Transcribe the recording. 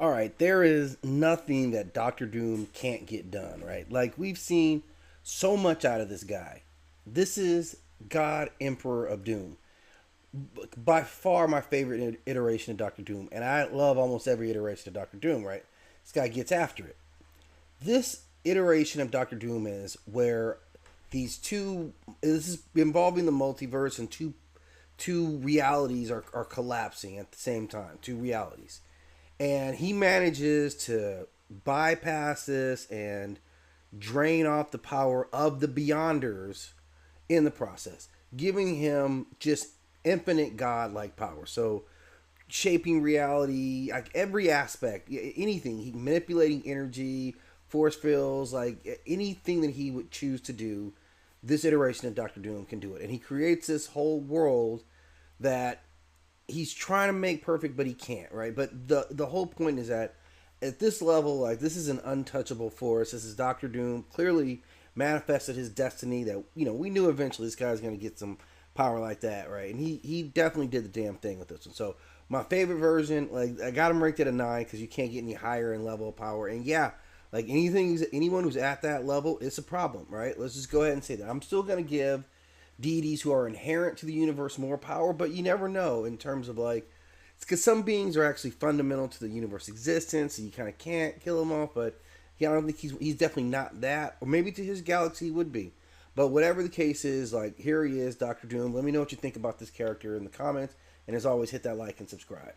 All right, there is nothing that Doctor Doom can't get done, right? Like, we've seen so much out of this guy. This is God Emperor of Doom. By far my favorite iteration of Doctor Doom, and I love almost every iteration of Doctor Doom, right? This guy gets after it. This iteration of Doctor Doom is where this is involving the multiverse, and two realities are collapsing at the same time, two realities. And he manages to bypass this and drain off the power of the Beyonders in the process, giving him just infinite godlike power. So shaping reality, like every aspect, anything, he manipulating energy, force fields, like anything that he would choose to do. This iteration of Doctor Doom can do it, and he creates this whole world that he's trying to make perfect, but he can't, right? But the whole point is that at this level, like, this is an untouchable force. This is Doctor Doom clearly manifested his destiny that, we knew eventually this guy's going to get some power like that, right? And he definitely did the damn thing with this one. So my favorite version, like, I got him ranked at a 9 because you can't get any higher in level of power. And yeah, like, anyone who's at that level, it's a problem, right? Let's just go ahead and say that. I'm still going to give deities who are inherent to the universe more power, but you never know in terms of, like, it's because some beings are actually fundamental to the universe existence, so you kind of can't kill them off. But yeah, I don't think he's definitely not that, or maybe to his galaxy he would be. But whatever the case is, like, here he is, Doctor Doom. Let me know what you think about this character in the comments, and as always, hit that like and subscribe.